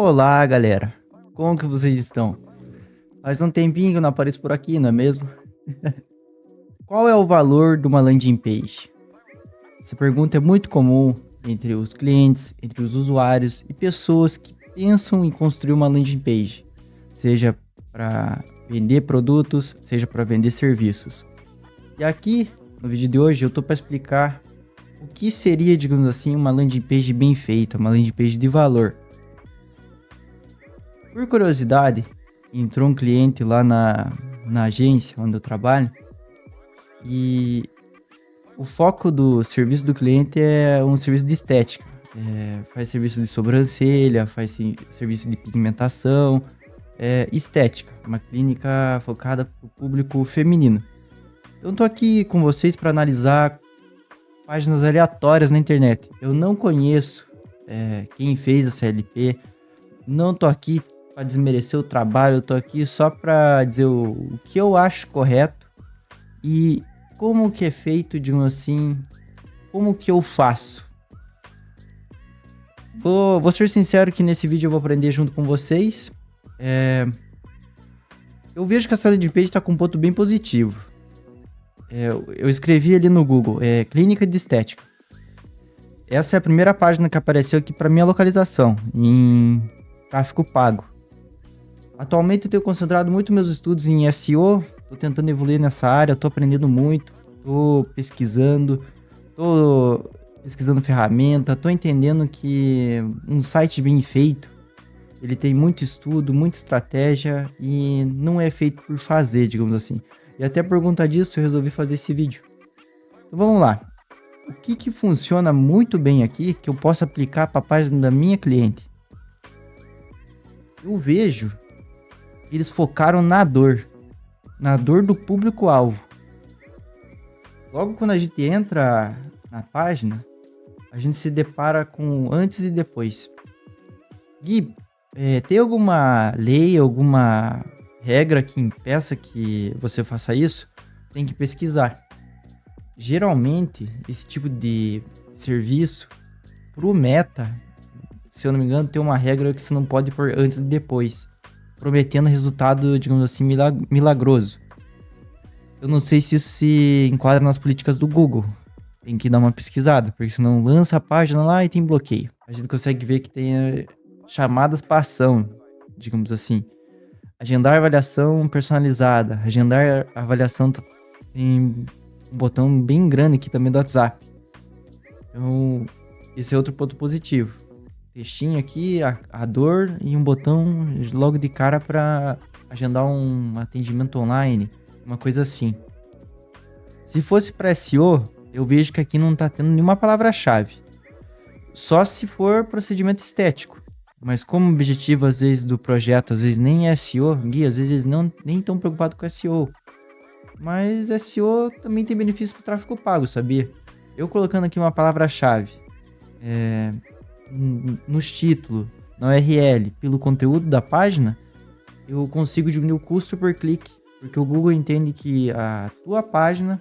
Olá, galera. Como que vocês estão? Faz um tempinho que eu não apareço por aqui, não é mesmo? Qual é o valor de uma landing page? Essa pergunta é muito comum entre os clientes, entre os usuários e pessoas que pensam em construir uma landing page, seja para vender produtos, seja para vender serviços. E aqui, no vídeo de hoje, eu estou para explicar o que seria, digamos assim, uma landing page bem feita, uma landing page de valor. Por curiosidade, entrou um cliente lá na agência onde eu trabalho e o foco do serviço do cliente é um serviço de estética. Faz serviço de sobrancelha, faz serviço de pigmentação, estética, uma clínica focada para o público feminino. Então estou aqui com vocês para analisar páginas aleatórias na internet. Eu não conheço quem fez essa LP, não estou aqui para desmerecer o trabalho, eu tô aqui só para dizer o que eu acho correto e como que é feito, digamos assim, como que eu faço. Vou ser sincero que nesse vídeo eu vou aprender junto com vocês. Eu vejo que essa landing page está com um ponto bem positivo. Eu escrevi ali no Google, clínica de estética. Essa é a primeira página que apareceu aqui para minha localização, em tráfego pago. Atualmente eu tenho concentrado muito meus estudos em SEO, tô tentando evoluir nessa área, tô aprendendo muito, tô pesquisando ferramenta, tô entendendo que um site bem feito, ele tem muito estudo, muita estratégia e não é feito por fazer, digamos assim. E até por conta disso eu resolvi fazer esse vídeo. Então vamos lá. O que funciona muito bem aqui, que eu posso aplicar para a página da minha cliente? Eu vejo eles focaram na dor do público-alvo. Logo quando a gente entra na página, a gente se depara com antes e depois. Gui, tem alguma lei, alguma regra que impeça que você faça isso? Tem que pesquisar. Geralmente, esse tipo de serviço, pro Meta, se eu não me engano, tem uma regra que você não pode pôr antes e depois, prometendo resultado, digamos assim, milagroso. Eu não sei se isso se enquadra nas políticas do Google. Tem que dar uma pesquisada, porque senão lança a página lá e tem bloqueio. A gente consegue ver que tem chamadas para ação, digamos assim. Agendar avaliação personalizada. Agendar avaliação tem um botão bem grande aqui também do WhatsApp. Então, esse é outro ponto positivo. Textinho aqui, a dor e um botão logo de cara para agendar um atendimento online, uma coisa assim. Se fosse para SEO, eu vejo que aqui não tá tendo nenhuma palavra-chave. Só se for procedimento estético. Mas como objetivo, às vezes, do projeto, às vezes nem é SEO, Gui, às vezes eles nem estão preocupados com SEO. Mas SEO também tem benefício para o tráfego pago, sabia? Eu colocando aqui uma palavra-chave, nos títulos, na URL, pelo conteúdo da página, eu consigo diminuir o custo por clique, porque o Google entende que a tua página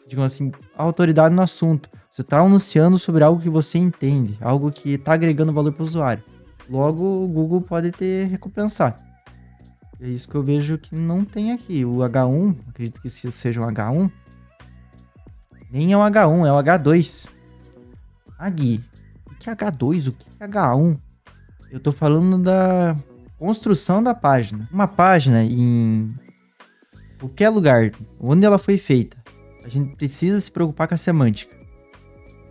digamos assim, a autoridade no assunto. Você está anunciando sobre algo que você entende, algo que está agregando valor para o usuário. Logo, o Google pode te recompensar. É isso que eu vejo que não tem aqui. O H1, acredito que isso seja um H1, nem é um H1, é o H2. Gui, o que é H2? O que é H1? Eu tô falando da construção da página. Uma página em qualquer lugar, onde ela foi feita, a gente precisa se preocupar com a semântica.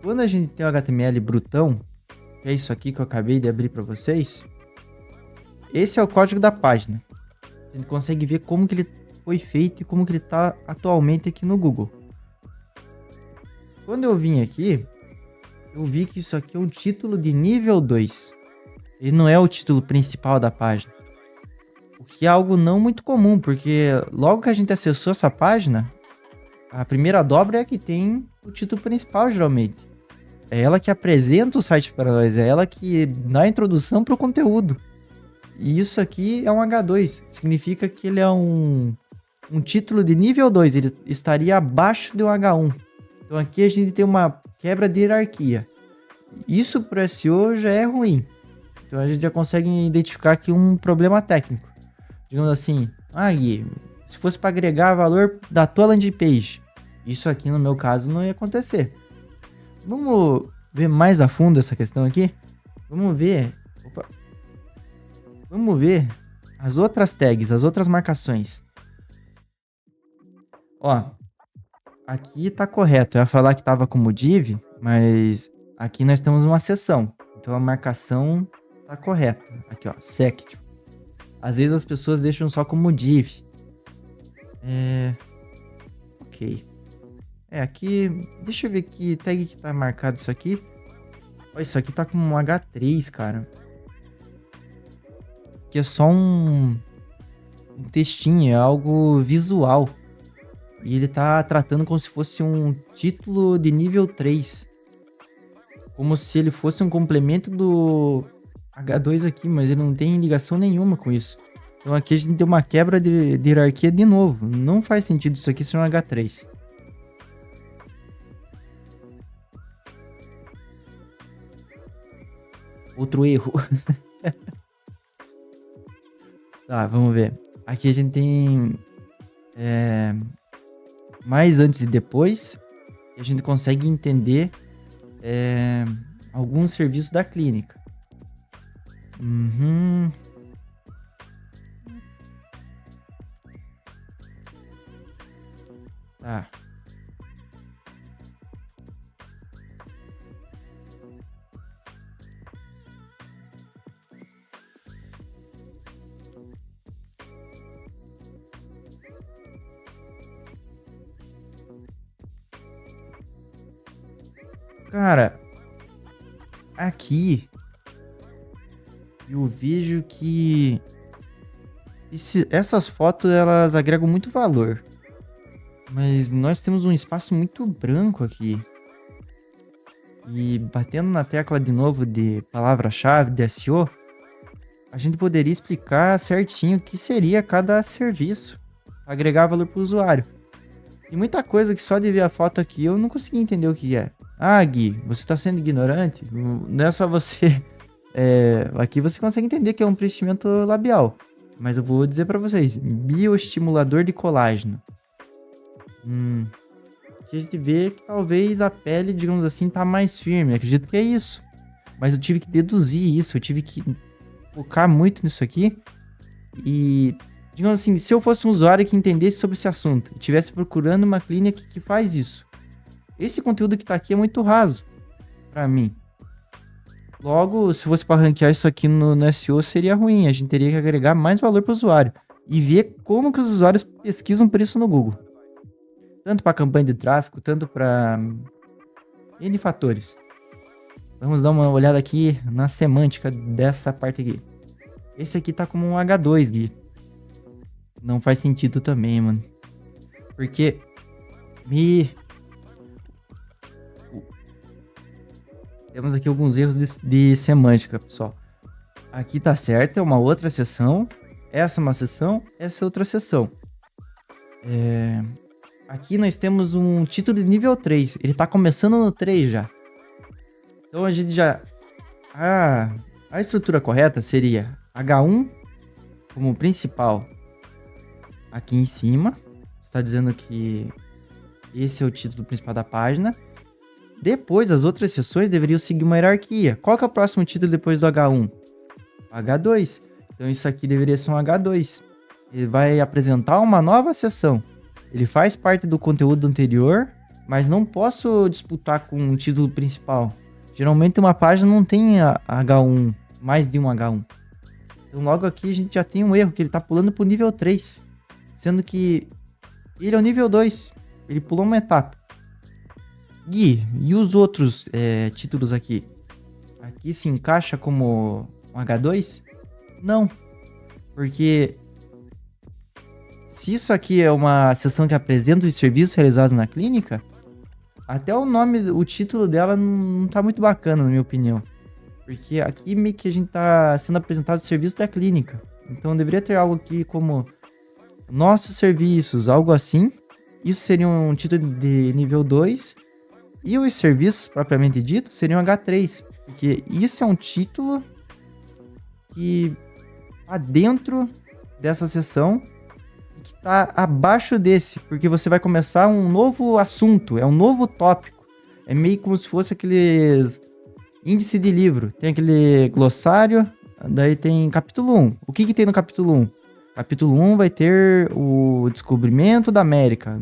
Quando a gente tem o HTML brutão, que é isso aqui que eu acabei de abrir para vocês, esse é o código da página. A gente consegue ver como que ele foi feito e como que ele está atualmente aqui no Google. Quando eu vim aqui, eu vi que isso aqui é um título de nível 2. Ele não é o título principal da página. O que é algo não muito comum, porque logo que a gente acessou essa página, a primeira dobra é a que tem o título principal, geralmente. É ela que apresenta o site para nós, é ela que dá a introdução para o conteúdo. E isso aqui é um H2, significa que ele é um título de nível 2, ele estaria abaixo de um H1. Então aqui a gente tem uma quebra de hierarquia. Isso para SEO já é ruim. Então a gente já consegue identificar aqui um problema técnico. Digamos assim, Gui, se fosse para agregar valor da tua landing page, isso aqui no meu caso não ia acontecer. Vamos ver mais a fundo essa questão aqui? Vamos ver as outras tags, as outras marcações. Ó, aqui tá correto. Eu ia falar que tava como div, mas aqui nós temos uma seção. Então a marcação tá correta. Aqui, ó, sect. Às vezes as pessoas deixam só como div. Ok. Aqui, deixa eu ver que tag que tá marcado isso aqui. Ó, isso aqui tá com um H3, cara. Que é só um textinho, é algo visual. E ele tá tratando como se fosse um título de nível 3. Como se ele fosse um complemento do H2 aqui, mas ele não tem ligação nenhuma com isso. Então aqui a gente tem uma quebra de hierarquia de novo. Não faz sentido isso aqui ser um H3. Outro erro. Tá, vamos ver. Aqui a gente tem mais antes e depois. E a gente consegue entender alguns serviços da clínica. Tá. Cara, aqui eu vejo que essas fotos elas agregam muito valor. Mas nós temos um espaço muito branco aqui. E batendo na tecla de novo de palavra-chave, de SEO, a gente poderia explicar certinho o que seria cada serviço, agregar valor para o usuário. E muita coisa que só de ver a foto aqui eu não consegui entender o que é. Gui, você está sendo ignorante? Não é só você. Aqui você consegue entender que é um preenchimento labial. Mas eu vou dizer para vocês: bioestimulador de colágeno. Aqui a gente vê que talvez a pele, digamos assim, tá mais firme. Eu acredito que é isso. Mas eu tive que deduzir isso. Eu tive que focar muito nisso aqui. E, digamos assim, se eu fosse um usuário que entendesse sobre esse assunto e estivesse procurando uma clínica que faz isso, esse conteúdo que tá aqui é muito raso para mim. Logo, se fosse para ranquear isso aqui no SEO, seria ruim. A gente teria que agregar mais valor para o usuário e ver como que os usuários pesquisam por isso no Google. Tanto para campanha de tráfego, tanto para N fatores. Vamos dar uma olhada aqui na semântica dessa parte aqui. Esse aqui tá como um H2, Gui. Não faz sentido também, mano. Porque temos aqui alguns erros de semântica, pessoal. Aqui tá certo, é uma outra seção. Essa é uma seção, essa é outra seção. Aqui nós temos um título de nível 3. Ele tá começando no 3 já. Então a gente já... A estrutura correta seria H1 como principal aqui em cima. Está dizendo que esse é o título principal da página. Depois, as outras seções deveriam seguir uma hierarquia. Qual que é o próximo título depois do H1? H2. Então isso aqui deveria ser um H2. Ele vai apresentar uma nova seção. Ele faz parte do conteúdo anterior, mas não posso disputar com o título principal. Geralmente uma página não tem H1, mais de um H1. Então logo aqui a gente já tem um erro, que ele está pulando para o nível 3. Sendo que ele é o nível 2. Ele pulou uma etapa. Gui, e os outros títulos aqui? Aqui se encaixa como um H2? Não. Porque se isso aqui é uma seção que apresenta os serviços realizados na clínica, até o nome, o título dela não tá muito bacana, na minha opinião. Porque aqui meio que a gente tá sendo apresentado o serviço da clínica. Então deveria ter algo aqui como nossos serviços, algo assim. Isso seria um título de nível 2. E os serviços, propriamente dito, seriam H3. Porque isso é um título que tá dentro dessa seção e que tá abaixo desse, porque você vai começar um novo assunto, é um novo tópico. É meio como se fosse aqueles índice de livro. Tem aquele glossário, daí tem capítulo 1. O que tem no capítulo 1? Capítulo 1 vai ter o descobrimento da América.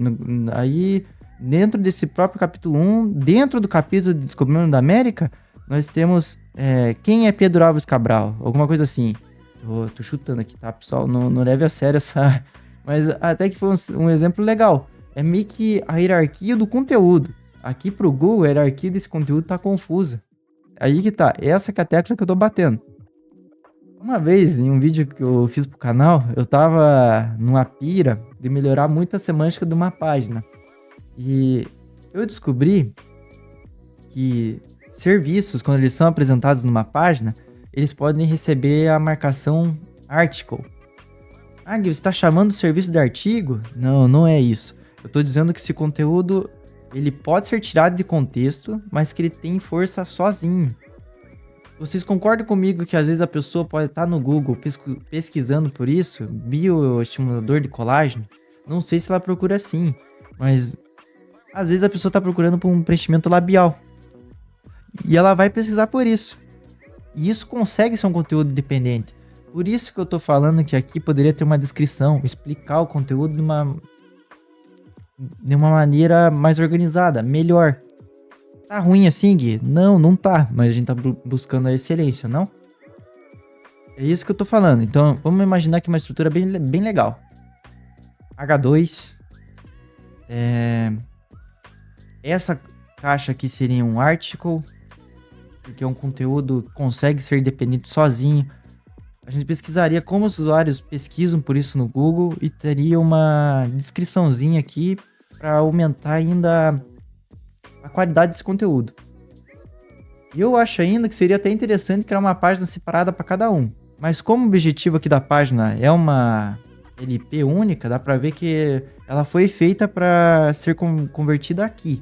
Aí, dentro desse próprio capítulo 1, dentro do capítulo de descobrimento da América, nós temos quem é Pedro Álvares Cabral, alguma coisa assim. Tô chutando aqui, tá, pessoal? Não leve a sério essa... Mas até que foi um exemplo legal. É meio que a hierarquia do conteúdo. Aqui pro Google, a hierarquia desse conteúdo tá confusa. Aí que tá, essa que é a tecla que eu tô batendo. Uma vez, em um vídeo que eu fiz pro canal, eu tava numa pira de melhorar muito a semântica de uma página. E eu descobri que serviços, quando eles são apresentados numa página, eles podem receber a marcação article. Ah, Gui, você tá chamando o serviço de artigo? Não, não é isso. Eu tô dizendo que esse conteúdo, ele pode ser tirado de contexto, mas que ele tem força sozinho. Vocês concordam comigo que às vezes a pessoa pode estar no Google pesquisando por isso? Bioestimulador de colágeno? Não sei se ela procura assim, mas às vezes a pessoa está procurando por um preenchimento labial. E ela vai pesquisar por isso. E isso consegue ser um conteúdo dependente. Por isso que eu tô falando que aqui poderia ter uma descrição, explicar o conteúdo de uma maneira mais organizada, melhor. Tá ruim assim, Gui? Não tá. Mas a gente tá buscando a excelência, não? É isso que eu tô falando. Então, vamos imaginar que uma estrutura bem legal. H2. Essa caixa aqui seria um article, porque é um conteúdo que consegue ser dependente sozinho. A gente pesquisaria como os usuários pesquisam por isso no Google e teria uma descriçãozinha aqui para aumentar ainda a qualidade desse conteúdo. E eu acho ainda que seria até interessante criar uma página separada para cada um. Mas como o objetivo aqui da página é uma LP única, dá para ver que ela foi feita para ser convertida aqui.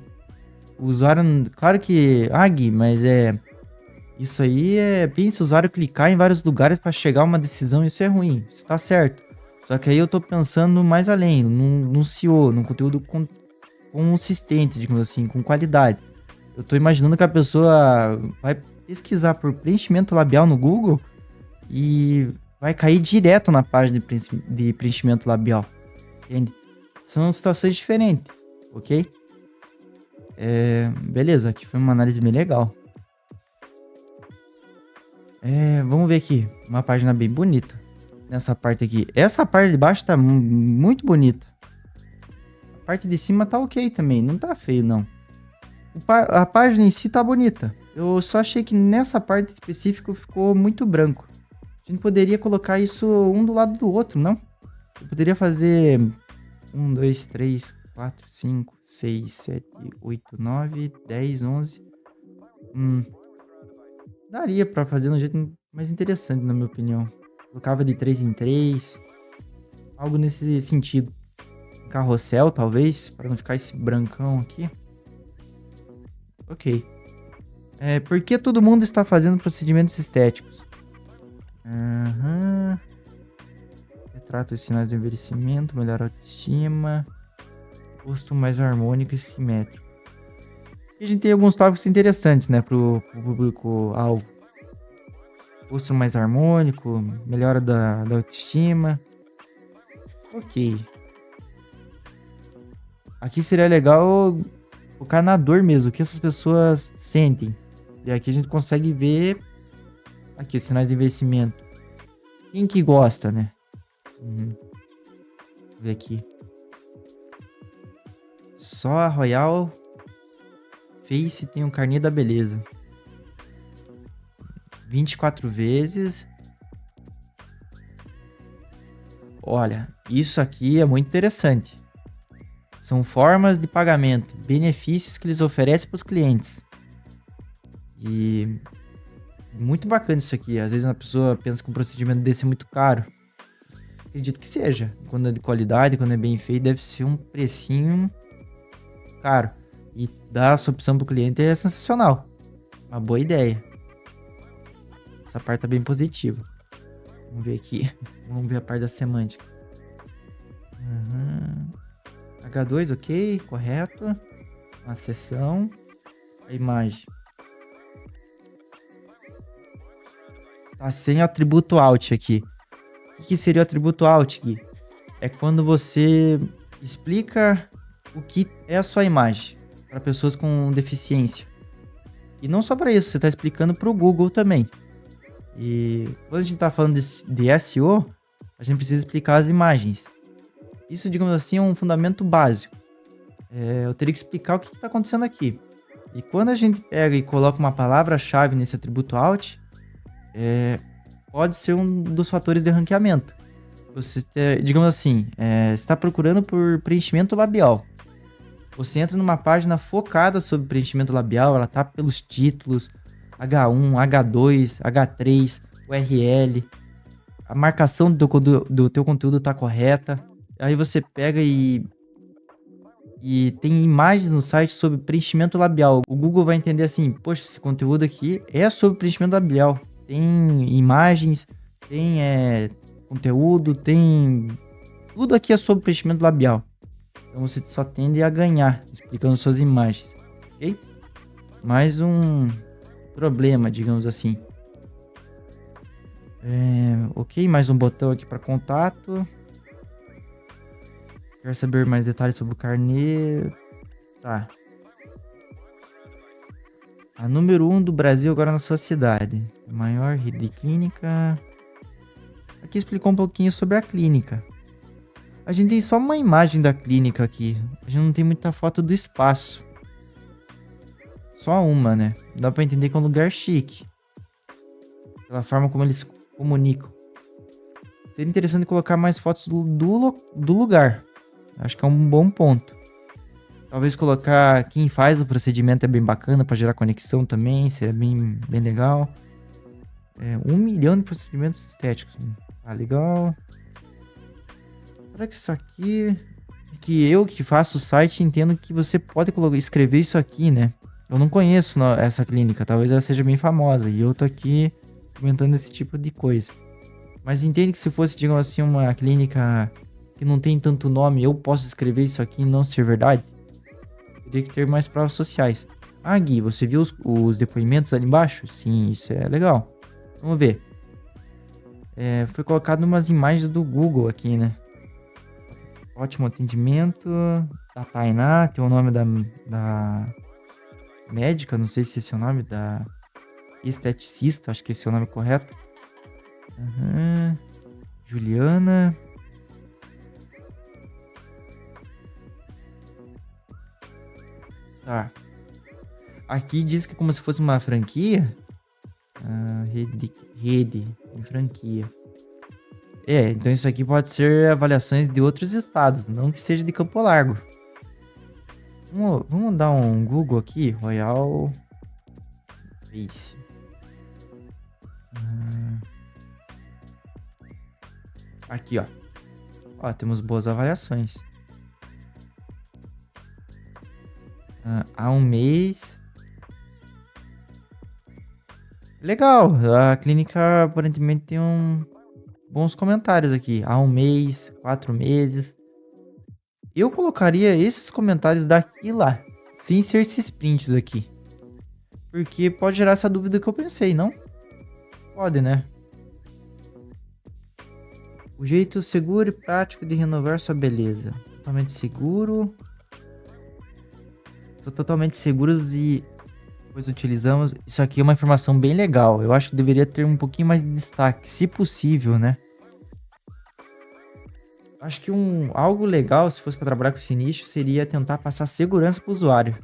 O usuário, claro que, Gui, mas isso aí pensa o usuário clicar em vários lugares para chegar a uma decisão, isso é ruim, isso tá certo. Só que aí eu tô pensando mais além, num SEO, num conteúdo consistente, digamos assim, com qualidade. Eu tô imaginando que a pessoa vai pesquisar por preenchimento labial no Google e vai cair direto na página de preenchimento labial. Entende? São situações diferentes, ok? Beleza, aqui foi uma análise bem legal. Vamos ver aqui, uma página bem bonita. Nessa parte aqui. Essa parte de baixo tá muito bonita. A parte de cima tá ok também, não tá feio não. A página em si tá bonita. Eu só achei que nessa parte específica ficou muito branco. A gente poderia colocar isso um do lado do outro, não? Eu poderia fazer 1, 2, 3, 4, 5, 6, 7, 8, 9, 10, 11. Daria pra fazer de um jeito mais interessante, na minha opinião. Colocava de 3 em 3. Algo nesse sentido. Carrossel, talvez, para não ficar esse brancão aqui. Ok. Por que todo mundo está fazendo procedimentos estéticos? Retrata os sinais do envelhecimento, melhora a autoestima, rosto mais harmônico e simétrico. E a gente tem alguns tópicos interessantes, né, pro público-alvo. Rosto mais harmônico, melhora da autoestima. Ok. Aqui seria legal focar na dor mesmo, o que essas pessoas sentem. E aqui a gente consegue ver aqui os sinais de envelhecimento. Quem que gosta, né? Vou ver aqui. Só a Royal Face tem um carnê da beleza. 24 vezes. Olha, isso aqui é muito interessante. São formas de pagamento, benefícios que eles oferecem para os clientes. E muito bacana isso aqui. Às vezes uma pessoa pensa que um procedimento desse é muito caro. Acredito que seja. Quando é de qualidade, quando é bem feito, deve ser um precinho caro. E dar essa opção para o cliente é sensacional. Uma boa ideia. Essa parte tá bem positiva. Vamos ver aqui. Vamos ver a parte da semântica. H2, ok, correto. A seção. A imagem. Tá sem o atributo alt aqui. O que seria o atributo alt, Gui? É quando você explica o que é a sua imagem para pessoas com deficiência. E não só para isso, você está explicando para o Google também. E quando a gente está falando de SEO, a gente precisa explicar as imagens. Isso, digamos assim, é um fundamento básico. Eu teria que explicar o que está acontecendo aqui. E quando a gente pega e coloca uma palavra-chave nesse atributo alt, pode ser um dos fatores de ranqueamento. Você, digamos assim, está procurando por preenchimento labial. Você entra numa página focada sobre preenchimento labial, ela tá pelos títulos, H1, H2, H3, URL, a marcação do teu conteúdo tá correta. Aí você pega e tem imagens no site sobre preenchimento labial. O Google vai entender assim, poxa, esse conteúdo aqui é sobre preenchimento labial. Tem imagens, tem conteúdo, tem... Tudo aqui é sobre preenchimento labial. Então você só tende a ganhar explicando suas imagens, ok? Mais um problema, digamos assim. Ok, mais um botão aqui para contato. Quer saber mais detalhes sobre o carnê? Tá. A número 1 do Brasil agora na sua cidade. Maior rede de clínica. Aqui explicou um pouquinho sobre a clínica. A gente tem só uma imagem da clínica aqui. A gente não tem muita foto do espaço. Só uma, né? Dá pra entender que é um lugar chique. Pela forma como eles comunicam. Seria interessante colocar mais fotos do lugar. Acho que é um bom ponto. Talvez colocar quem faz o procedimento é bem bacana pra gerar conexão também. Seria bem legal. 1 milhão de procedimentos estéticos. Ah, legal. Será que isso aqui... Que eu que faço o site entendo que você pode escrever isso aqui, né? Eu não conheço essa clínica. Talvez ela seja bem famosa. E eu tô aqui comentando esse tipo de coisa. Mas entende que se fosse, digamos assim, uma clínica que não tem tanto nome, eu posso escrever isso aqui e não ser verdade? Teria que ter mais provas sociais. Ah, Gui, você viu os depoimentos ali embaixo? Sim, isso é legal. Vamos ver. Foi colocado umas imagens do Google aqui, né? Ótimo atendimento. Da Tainá, tem o nome da médica, não sei se esse é o nome, da esteticista, acho que esse é o nome correto. Juliana. Tá. Aqui diz que é como se fosse uma franquia. Rede de franquia. Então isso aqui pode ser avaliações de outros estados, não que seja de Campo Largo. Vamos dar um Google aqui, Royal Face. Aqui, ó. Temos boas avaliações. Há um mês. Legal, a clínica aparentemente tem bons comentários aqui. Há um mês, 4 meses. Eu colocaria esses comentários daqui e lá, sem ser esses prints aqui. Porque pode gerar essa dúvida que eu pensei, não? Pode, né? O jeito seguro e prático de renovar sua beleza. Totalmente seguro. São totalmente seguros e depois utilizamos. Isso aqui é uma informação bem legal. Eu acho que deveria ter um pouquinho mais de destaque, se possível, né? Acho que algo legal, se fosse para trabalhar com esse nicho, seria tentar passar segurança para o usuário.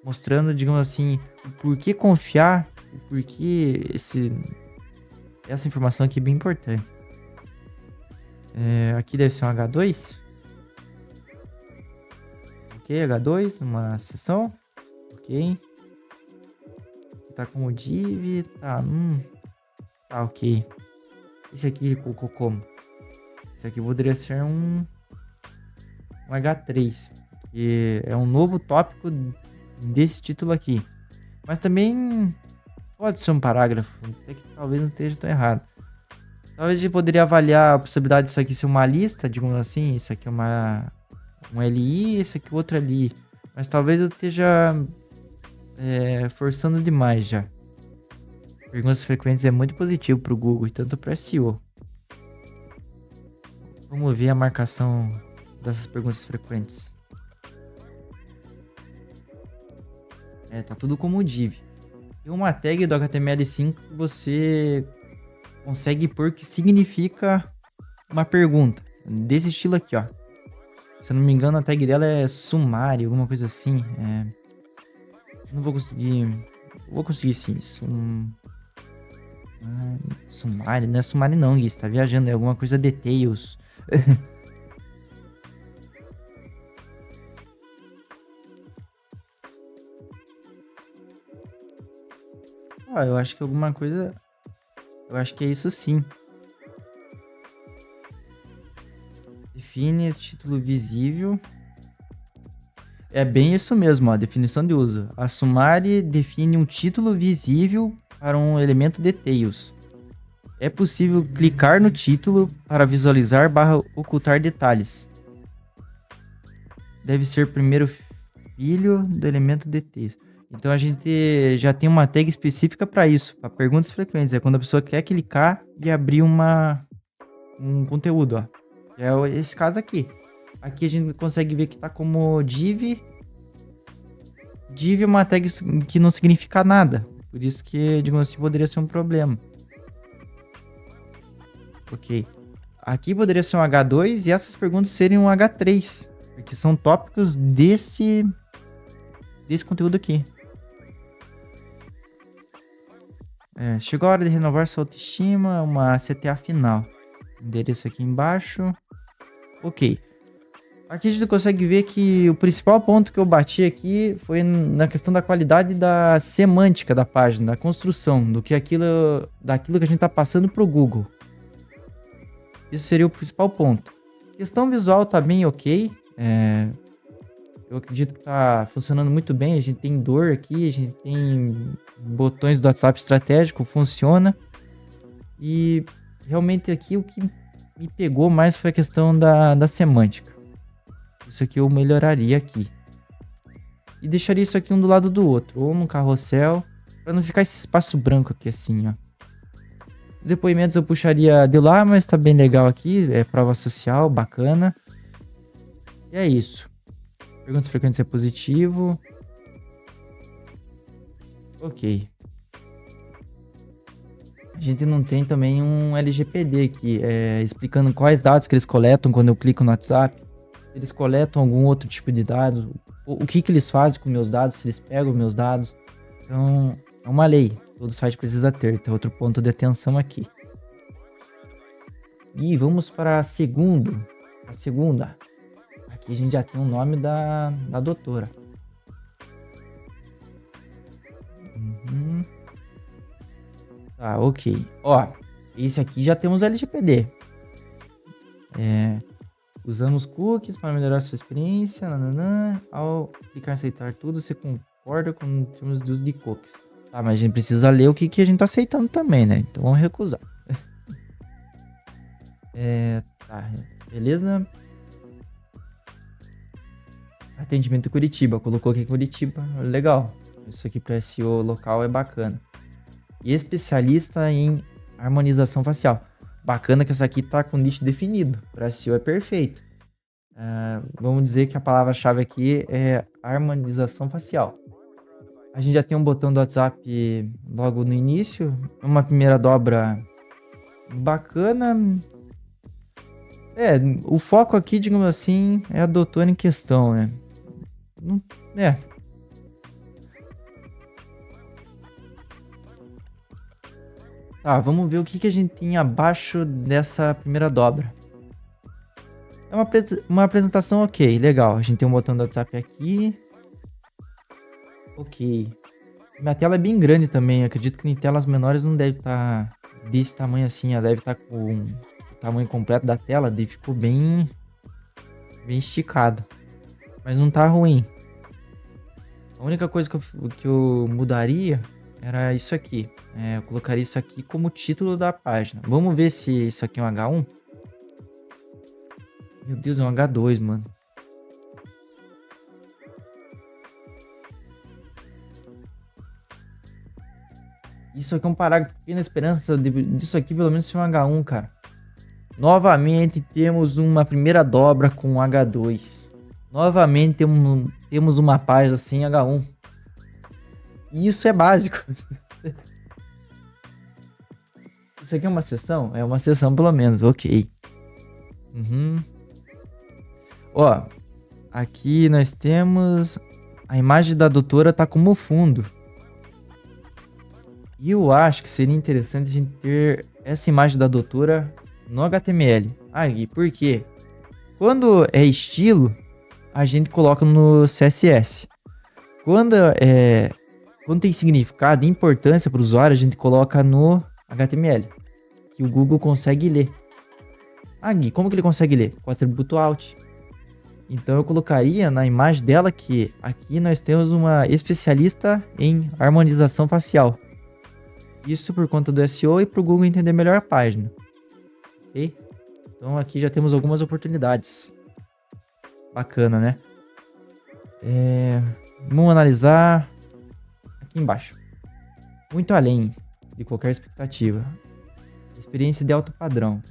Mostrando, digamos assim, o porquê confiar, o porquê essa informação aqui é bem importante. Aqui deve ser um H2. Ok, H2, uma seção. Ok. Tá com o div, tá, tá ok. Esse aqui colocou como? Esse aqui poderia ser um H3, que é um novo tópico desse título aqui. Mas também pode ser um parágrafo, até que talvez não esteja tão errado. Talvez a gente poderia avaliar a possibilidade disso aqui ser uma lista, digamos assim. Isso aqui é um LI, esse aqui outro LI. Mas talvez eu esteja forçando demais já. Perguntas frequentes é muito positivo para o Google e tanto para SEO. Vamos ver a marcação dessas perguntas frequentes. Tá tudo como div. Tem uma tag do HTML5 que você consegue pôr que significa uma pergunta. Desse estilo aqui, ó. Se eu não me engano, a tag dela é sumário, alguma coisa assim. Não vou conseguir. Vou conseguir sim. Sumário, não é sumário não, Gui. Você tá viajando, é alguma coisa details. Eu acho que alguma coisa. Eu acho que é isso sim. Define título visível. É bem isso mesmo, ó. Definição de uso. A Summary define um título visível para um elemento details. É possível clicar no título para visualizar / ocultar detalhes. Deve ser primeiro filho do elemento details. Então a gente já tem uma tag específica para isso, para perguntas frequentes. É quando a pessoa quer clicar e abrir um conteúdo, ó. É esse caso aqui. Aqui a gente consegue ver que tá como div. Div é uma tag que não significa nada. Por isso que, digamos assim, poderia ser um problema. Ok. Aqui poderia ser um H2 e essas perguntas seriam um H3. Porque são tópicos desse conteúdo aqui. Chegou a hora de renovar sua autoestima, uma CTA final. Endereço aqui embaixo. Ok. Aqui a gente consegue ver que o principal ponto que eu bati aqui foi na questão da qualidade da semântica da página, da construção, daquilo que a gente está passando para o Google. Isso seria o principal ponto. Questão visual tá bem ok. Eu acredito que tá funcionando muito bem. A gente tem dor aqui, a gente tem botões do WhatsApp estratégico, funciona. E realmente aqui o que me pegou mais foi a questão da semântica. Isso aqui eu melhoraria aqui. E deixaria isso aqui um do lado do outro, ou no carrossel, para não ficar esse espaço branco aqui assim, ó. Os depoimentos eu puxaria de lá, mas tá bem legal aqui, é prova social, bacana. E é isso. Perguntas frequentes é positivo. Ok. A gente não tem também um LGPD aqui, explicando quais dados que eles coletam quando eu clico no WhatsApp. Eles coletam algum outro tipo de dados, o que eles fazem com meus dados, se eles pegam meus dados. Então, é uma lei, todo site precisa ter. Tem outro ponto de atenção aqui. E vamos para a segunda. Aqui a gente já tem o nome da doutora. Tá, ok. Ó, esse aqui já temos LGPD. Usamos cookies para melhorar sua experiência. Ao clicar em aceitar tudo, você concorda com os termos de uso de cookies. Tá, mas a gente precisa ler o que a gente tá aceitando também, né? Então vamos recusar. Tá, beleza. Atendimento em Curitiba. Colocou aqui Curitiba. Legal. Isso aqui para SEO local é bacana. E especialista em harmonização facial. Bacana que essa aqui tá com nicho definido. Para SEO é perfeito. Vamos dizer que a palavra-chave aqui é harmonização facial. A gente já tem um botão do WhatsApp logo no início. Uma primeira dobra bacana. O foco aqui, digamos assim, é a doutora em questão, né? Tá, vamos ver o que a gente tem abaixo dessa primeira dobra. É uma apresentação ok, legal. A gente tem um botão do WhatsApp aqui. Ok. Minha tela é bem grande também. Eu acredito que em telas menores não deve estar desse tamanho assim. Ela deve estar com o tamanho completo da tela. Daí ficou bem esticado. Mas não tá ruim. A única coisa que eu mudaria era isso aqui. Eu colocaria isso aqui como título da página. Vamos ver se isso aqui é um H1. Meu Deus, é um H2, mano. Isso aqui é um parágrafo pequena esperança disso aqui pelo menos ser um H1, cara. Novamente temos uma primeira dobra com H2. Novamente temos uma página sem H1. E isso é básico. Isso aqui é uma seção? É uma seção pelo menos, ok. Ó, aqui nós temos... A imagem da doutora tá como fundo. E eu acho que seria interessante a gente ter essa imagem da doutora no HTML. E por quê? Quando é estilo, a gente coloca no CSS. Quando tem significado e importância para o usuário, a gente coloca no HTML, que o Google consegue ler. Gui, como que ele consegue ler? Com o atributo alt. Então eu colocaria na imagem dela que aqui nós temos uma especialista em harmonização facial. Isso por conta do SEO e para o Google entender melhor a página. Ok? Então aqui já temos algumas oportunidades. Bacana, né? Vamos analisar aqui embaixo. Muito além de qualquer expectativa. Experiência de alto padrão.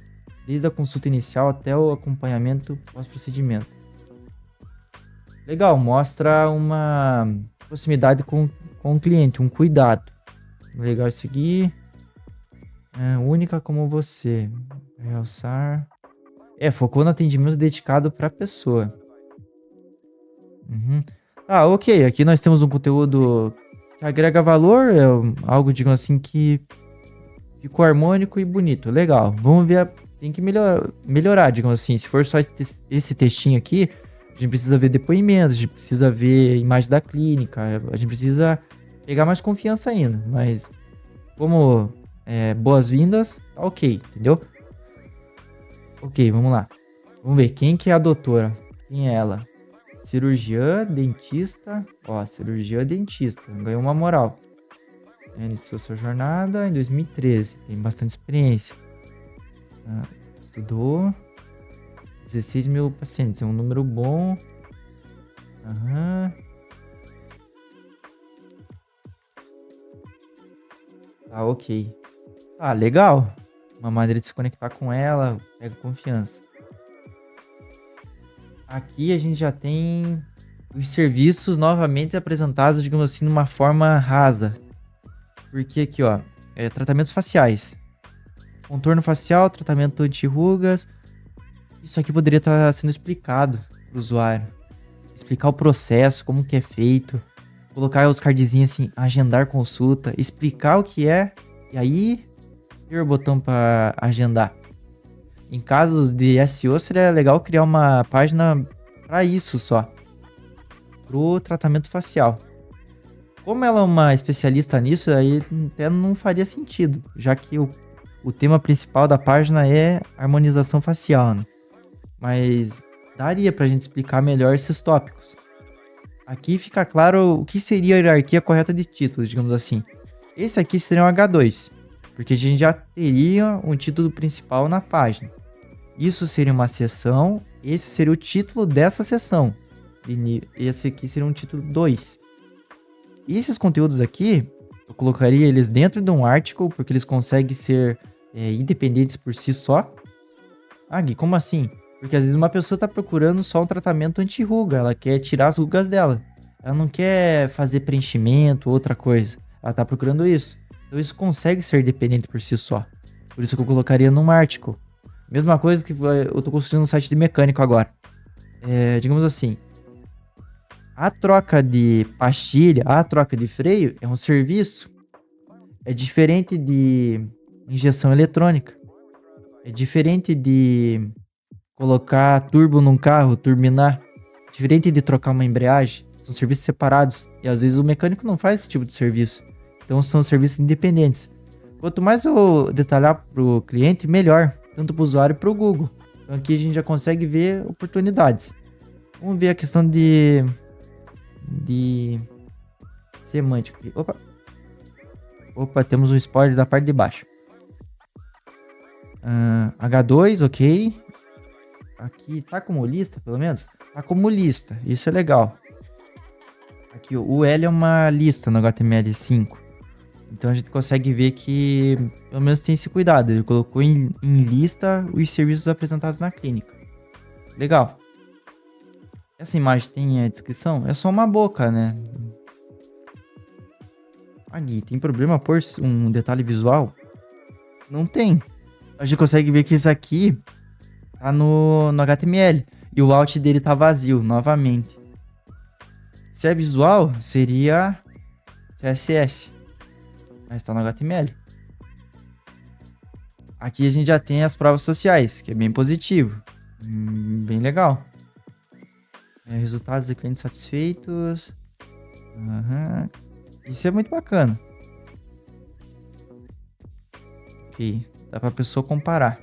Desde a consulta inicial até o acompanhamento pós-procedimento. Legal, mostra uma proximidade com o cliente, um cuidado. Legal isso aqui. Única como você. Realçar. Focou no atendimento dedicado para a pessoa. Ok. Aqui nós temos um conteúdo que agrega valor. Algo, digamos assim, que ficou harmônico e bonito. Legal. Vamos ver. Tem que melhorar, digamos assim. Se for só esse textinho aqui, a gente precisa ver depoimentos, a gente precisa ver imagem da clínica, a gente precisa pegar mais confiança ainda. Mas como boas-vindas, tá ok, entendeu? Ok, vamos lá. Vamos ver quem que é a doutora. Quem é ela? Cirurgiã, dentista. Cirurgiã, dentista. Ganhou uma moral. Iniciou sua jornada em 2013. Tem bastante experiência. Estudou. 16 mil pacientes. É um número bom. Tá, ok. Tá, legal. Uma maneira de se conectar com ela. Pega confiança. Aqui a gente já tem os serviços novamente apresentados, digamos assim, numa forma rasa. Porque aqui, ó, tratamentos faciais. Contorno facial, tratamento anti-rugas. Isso aqui poderia estar sendo explicado para o usuário. Explicar o processo, como que é feito. Colocar os cardzinhos assim, agendar consulta. Explicar o que é. E aí, ter o botão para agendar. Em casos de SEO, seria legal criar uma página para isso só. Pro tratamento facial. Como ela é uma especialista nisso, aí até não faria sentido. Já que o tema principal da página é harmonização facial, né? Mas daria pra gente explicar melhor esses tópicos. Aqui fica claro o que seria a hierarquia correta de títulos, digamos assim. Esse aqui seria um H2, porque a gente já teria um título principal na página. Isso seria uma seção, esse seria o título dessa seção. E esse aqui seria um título 2. E esses conteúdos aqui, eu colocaria eles dentro de um article, porque eles conseguem ser independentes por si só. Gui, como assim? Porque às vezes uma pessoa está procurando só um tratamento anti-ruga, ela quer tirar as rugas dela. Ela não quer fazer preenchimento, outra coisa. Ela está procurando isso. Então isso consegue ser dependente por si só. Por isso que eu colocaria num article. Mesma coisa que eu estou construindo um site de mecânico agora. Digamos assim, a troca de pastilha, a troca de freio é um serviço. É diferente de injeção eletrônica. É diferente de colocar turbo num carro, turbinar. Diferente de trocar uma embreagem. São serviços separados. E às vezes o mecânico não faz esse tipo de serviço. Então são serviços independentes. Quanto mais eu detalhar para o cliente, melhor. Tanto para o usuário e para o Google. Então aqui a gente já consegue ver oportunidades. Vamos ver a questão de semântica. Opa. Opa, temos um spoiler da parte de baixo. H2, ok. Aqui tá como lista, pelo menos? Tá como lista, isso é legal. Aqui, o L é uma lista no HTML5. Então a gente consegue ver que, pelo menos tem esse cuidado. Ele colocou em lista os serviços apresentados na clínica. Legal. Essa imagem tem a descrição? É só uma boca, né? Aqui, tem problema por um detalhe visual? Não tem. A gente consegue ver que isso aqui tá no HTML. E o alt dele tá vazio, novamente. Se é visual, seria CSS. Mas tá no HTML. Aqui a gente já tem as provas sociais, que é bem positivo. Bem legal. Resultados de clientes satisfeitos. Isso é muito bacana. Ok, dá pra pessoa comparar.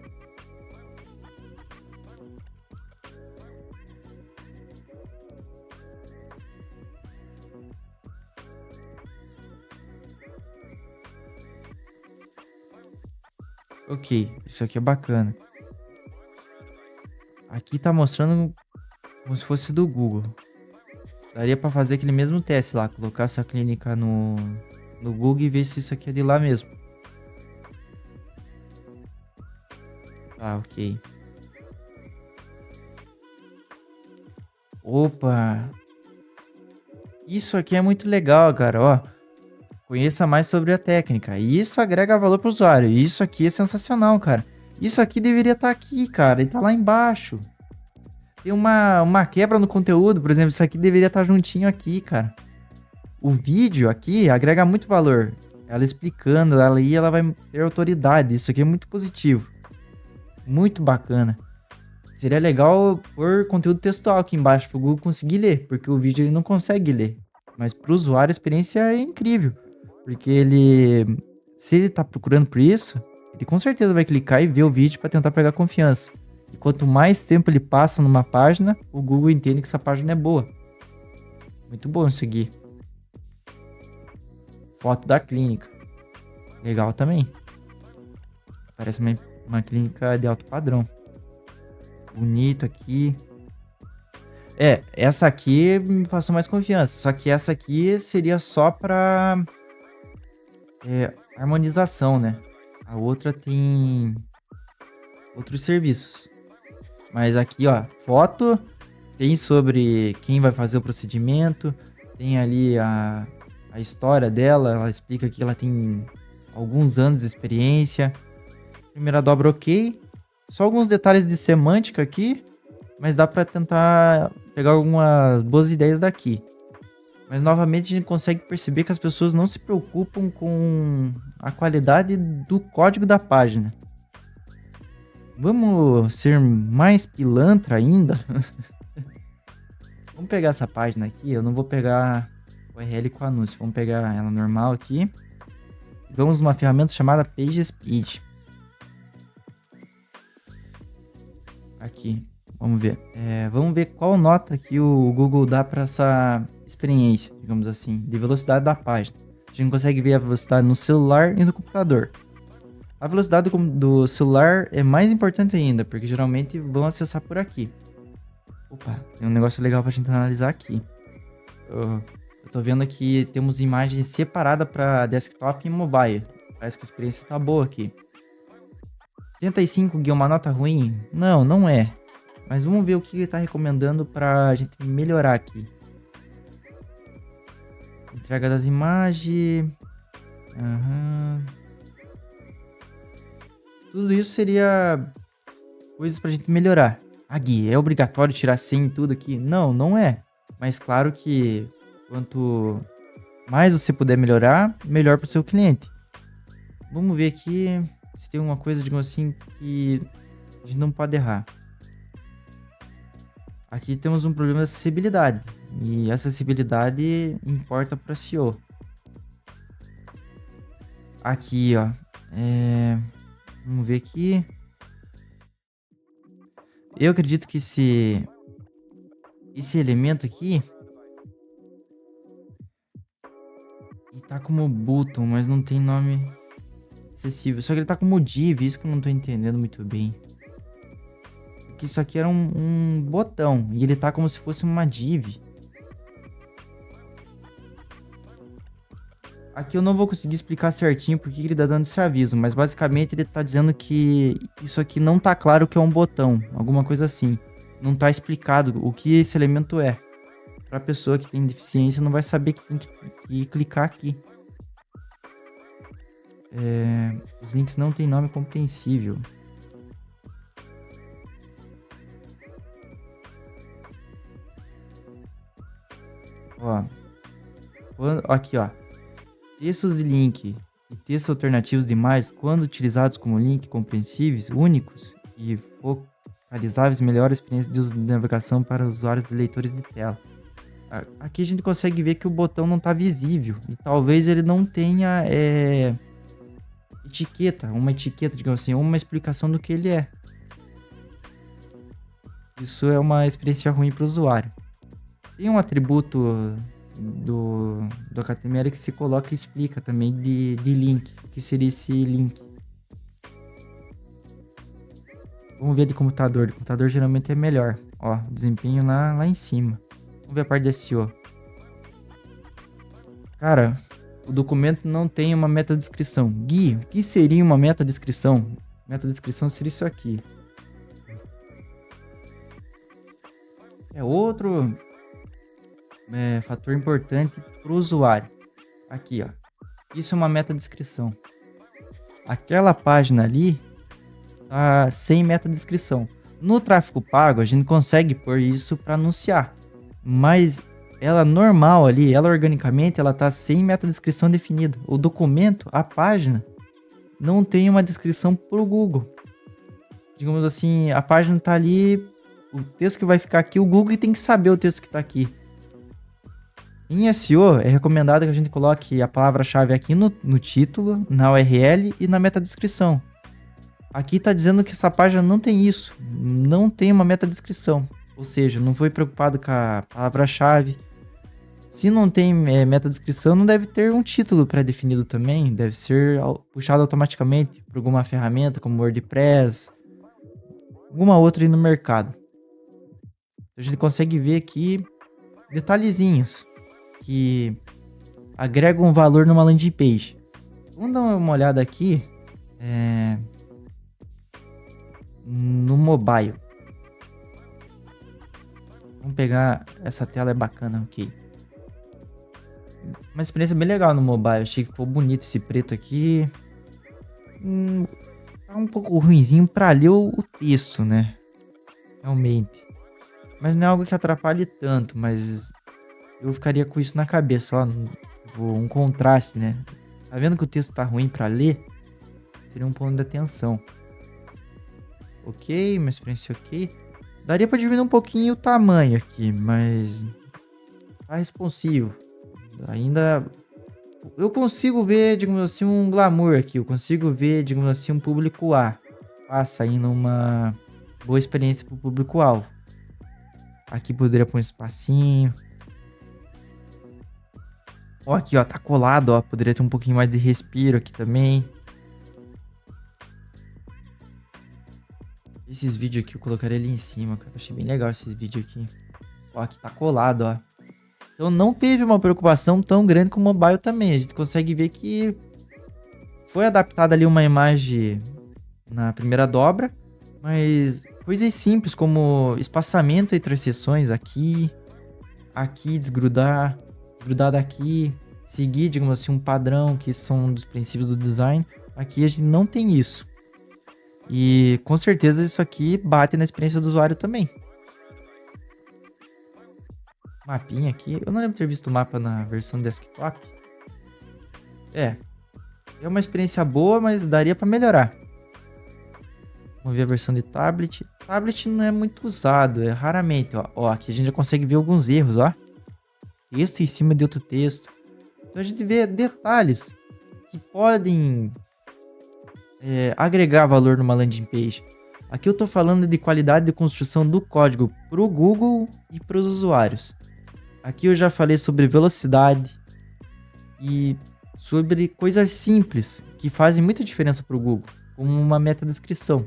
Ok, isso aqui é bacana. Aqui tá mostrando como se fosse do Google. Daria pra fazer aquele mesmo teste lá, colocar essa clínica no Google e ver se isso aqui é de lá mesmo. Ah, ok. Opa! Isso aqui é muito legal, cara, ó. Conheça mais sobre a técnica. E isso agrega valor para o usuário. E isso aqui é sensacional, cara. Isso aqui deveria estar aqui, cara. E tá lá embaixo. Tem uma quebra no conteúdo, por exemplo. Isso aqui deveria estar juntinho aqui, cara. O vídeo aqui agrega muito valor. Ela explicando, ela vai ter autoridade. Isso aqui é muito positivo. Muito bacana. Seria legal pôr conteúdo textual aqui embaixo para o Google conseguir ler. Porque o vídeo ele não consegue ler. Mas para o usuário a experiência é incrível. Porque se ele tá procurando por isso, ele com certeza vai clicar e ver o vídeo para tentar pegar confiança. E quanto mais tempo ele passa numa página, o Google entende que essa página é boa. Muito bom isso aqui. Foto da clínica. Legal também. Parece uma clínica de alto padrão. Bonito aqui. Essa aqui me passou mais confiança. Só que essa aqui seria só para harmonização, né? A outra tem outros serviços. Mas aqui, ó, foto, tem sobre quem vai fazer o procedimento, tem ali a história dela, ela explica que ela tem alguns anos de experiência. Primeira dobra ok. Só alguns detalhes de semântica aqui, mas dá para tentar pegar algumas boas ideias daqui. Mas novamente a gente consegue perceber que as pessoas não se preocupam com a qualidade do código da página. Vamos ser mais pilantra ainda? Vamos pegar essa página aqui. Eu não vou pegar o URL com anúncio. Vamos pegar ela normal aqui. Vamos numa ferramenta chamada PageSpeed. Aqui. Vamos ver. Vamos ver qual nota que o Google dá para essa experiência, digamos assim, de velocidade da página. A gente consegue ver a velocidade no celular e no computador. A velocidade do celular é mais importante ainda, porque geralmente vão acessar por aqui. Opa, tem um negócio legal pra gente analisar aqui. Eu tô vendo que temos imagens separadas para desktop e mobile. Parece que a experiência tá boa aqui. 75 é uma nota ruim? Não, não é. Mas vamos ver o que ele tá recomendando pra gente melhorar aqui. Entrega das imagens. Tudo isso seria coisas pra gente melhorar. Gui, é obrigatório tirar 100 em tudo aqui? Não, não é. Mas claro que quanto mais você puder melhorar, melhor pro seu cliente. Vamos ver aqui se tem uma coisa, digamos assim, que a gente não pode errar. Aqui temos um problema de acessibilidade. E acessibilidade importa para SEO. Aqui, ó. Vamos ver aqui. Eu acredito que esse elemento aqui, E tá como button, mas não tem nome acessível. Só que ele tá como div, isso que eu não tô entendendo muito bem. Porque isso aqui era um botão, e ele tá como se fosse uma div. Aqui eu não vou conseguir explicar certinho porque ele tá dando esse aviso, mas basicamente ele tá dizendo que isso aqui não tá claro que é um botão, alguma coisa assim. Não tá explicado o que esse elemento é. Pra pessoa que tem deficiência não vai saber que tem que clicar aqui. Os links não têm nome compreensível. Ó. Aqui, ó. Textos de link e textos alternativos de imagens, quando utilizados como link compreensíveis, únicos e focalizáveis, melhoram a experiência de uso de navegação para usuários e leitores de tela. Aqui a gente consegue ver que o botão não está visível e talvez ele não tenha uma etiqueta, digamos assim, uma explicação do que ele é. Isso é uma experiência ruim para o usuário. Tem um atributo do HTML que se coloca e explica também de link. O que seria esse link? Vamos ver de computador. De computador geralmente é melhor. Ó, desempenho lá em cima. Vamos ver a parte de SEO. Cara, o documento não tem uma metadescrição. Gui, o que seria uma metadescrição? Metadescrição seria isso aqui. É outro fator importante para o usuário. Aqui, ó. Isso é uma metadescrição. Aquela página ali tá sem metadescrição. No tráfego pago, a gente consegue pôr isso para anunciar. Mas ela normal ali, ela organicamente, ela tá sem metadescrição definida. O documento, a página, não tem uma descrição pro Google. Digamos assim, a página tá ali, o texto que vai ficar aqui, o Google tem que saber o texto que tá aqui. Em SEO, é recomendado que a gente coloque a palavra-chave aqui no título, na URL e na metadescrição. Aqui tá dizendo que essa página não tem isso, não tem uma metadescrição. Ou seja, não foi preocupado com a palavra-chave. Se não tem metadescrição, não deve ter um título pré-definido também. Deve ser puxado automaticamente por alguma ferramenta como WordPress, alguma outra aí no mercado. A gente consegue ver aqui detalhezinhos que agregam um valor numa landing page. Vamos dar uma olhada aqui no mobile. Vamos pegar essa tela, é bacana, ok. Uma experiência bem legal no mobile. Achei que ficou bonito esse preto aqui. Tá um pouco ruinzinho pra ler o texto, né? Realmente. Mas não é algo que atrapalhe tanto, mas eu ficaria com isso na cabeça, ó. Um contraste, né? Tá vendo que o texto tá ruim pra ler? Seria um ponto de atenção. Ok, uma experiência ok. Daria pra diminuir um pouquinho o tamanho aqui, mas tá responsivo. Ainda eu consigo ver, digamos assim, um glamour aqui. Eu consigo ver, digamos assim, um público A. Passa aí numa boa experiência pro público-alvo. Aqui poderia pôr um espacinho. Ó, aqui, ó, tá colado, ó. Poderia ter um pouquinho mais de respiro aqui também. Esses vídeos aqui eu colocaria ali em cima, cara. Achei bem legal esses vídeos aqui. Ó, aqui tá colado, ó. Então não teve uma preocupação tão grande com o mobile também. A gente consegue ver que foi adaptada ali uma imagem na primeira dobra, mas coisas simples como espaçamento entre as seções aqui, desgrudar daqui, seguir, digamos assim, um padrão que são um dos princípios do design. Aqui a gente não tem isso. E com certeza isso aqui bate na experiência do usuário também. Mapinha aqui. Eu não lembro de ter visto o mapa na versão desktop. É uma experiência boa, mas daria para melhorar. Vamos ver a versão de tablet. Tablet não é muito usado, é raramente. Ó, aqui a gente já consegue ver alguns erros, ó. Texto em cima de outro texto. Então a gente vê detalhes que podem agregar valor numa landing page. Aqui eu tô falando de qualidade de construção do código para o Google e para os usuários. Aqui eu já falei sobre velocidade. e sobre coisas simples que fazem muita diferença para o Google, como uma metadescrição.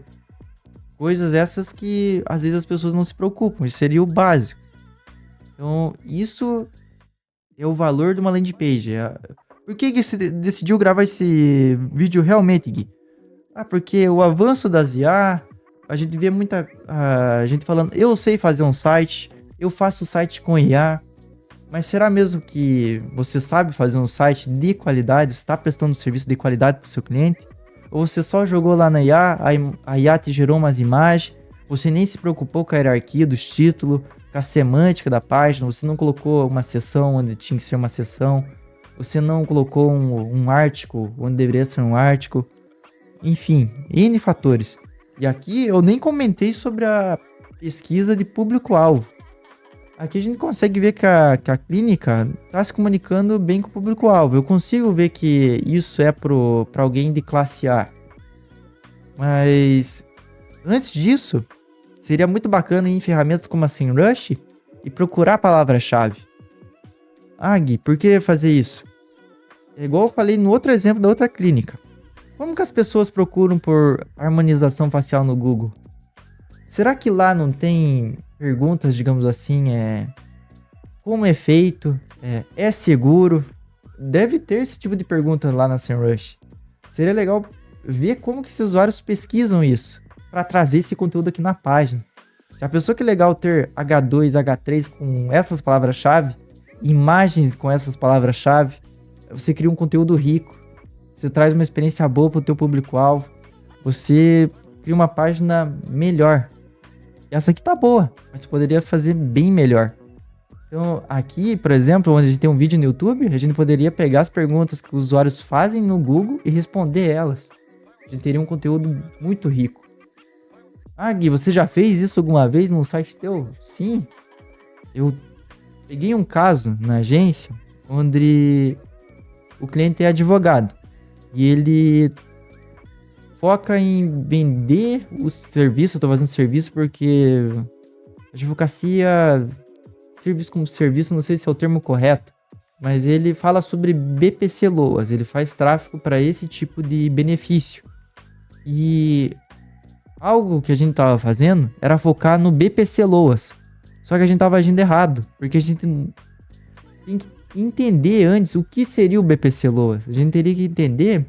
Coisas essas que às vezes as pessoas não se preocupam, isso seria o básico. Então, isso é o valor de uma landing page. Por que você decidiu gravar esse vídeo realmente, Gui? Porque o avanço das IA, a gente vê muita gente falando, eu sei fazer um site, eu faço site com IA, mas será mesmo que você sabe fazer um site de qualidade, você está prestando um serviço de qualidade para o seu cliente? Ou você só jogou lá na IA, a IA te gerou umas imagens, você nem se preocupou com a hierarquia dos títulos, com a semântica da página, você não colocou uma seção onde tinha que ser uma seção, você não colocou um artigo onde deveria ser um artigo, enfim, N fatores. E aqui eu nem comentei sobre a pesquisa de público-alvo. Aqui a gente consegue ver que a clínica está se comunicando bem com o público-alvo. Eu consigo ver que isso é para alguém de classe A. Mas antes disso, seria muito bacana ir em ferramentas como a SEMrush e procurar a palavra-chave. Gui, por que fazer isso? É igual eu falei no outro exemplo da outra clínica. Como que as pessoas procuram por harmonização facial no Google? Será que lá não tem perguntas, digamos assim, como é feito? É seguro? Deve ter esse tipo de pergunta lá na SEMrush. Seria legal ver como que esses usuários pesquisam isso, para trazer esse conteúdo aqui na página. Já pensou que legal ter H2, H3 com essas palavras-chave? Imagens com essas palavras-chave? Você cria um conteúdo rico. Você traz uma experiência boa para o teu público-alvo. Você cria uma página melhor. Essa aqui tá boa, mas poderia fazer bem melhor. Então, aqui, por exemplo, onde a gente tem um vídeo no YouTube, a gente poderia pegar as perguntas que os usuários fazem no Google e responder elas. A gente teria um conteúdo muito rico. Gui, você já fez isso alguma vez num site teu? Sim. Eu peguei um caso na agência onde o cliente é advogado e ele foca em vender o serviço. Eu tô fazendo serviço porque advocacia, serviço como serviço, não sei se é o termo correto, mas ele fala sobre BPC Loas, ele faz tráfego para esse tipo de benefício. E algo que a gente tava fazendo era focar no BPC Loas, só que a gente tava agindo errado, porque a gente tem que entender antes o que seria o BPC Loas. A gente teria que entender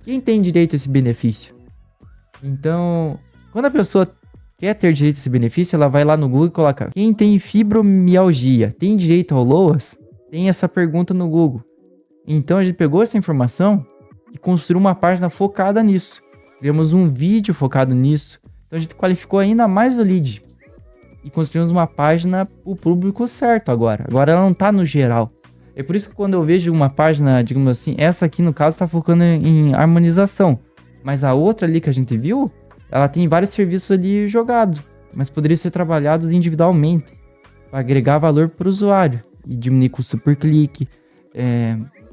quem tem direito a esse benefício. Então, quando a pessoa quer ter direito a esse benefício, ela vai lá no Google e coloca: quem tem fibromialgia tem direito ao Loas? Tem essa pergunta no Google. Então a gente pegou essa informação e construiu uma página focada nisso. Criamos um vídeo focado nisso. Então a gente qualificou ainda mais o lead. E construímos uma página para o público certo agora. Agora ela não está no geral. É por isso que quando eu vejo uma página, digamos assim, essa aqui no caso está focando em harmonização. Mas a outra ali que a gente viu, ela tem vários serviços ali jogados. Mas poderia ser trabalhado individualmente. Para agregar valor para o usuário. E diminuir custo por clique.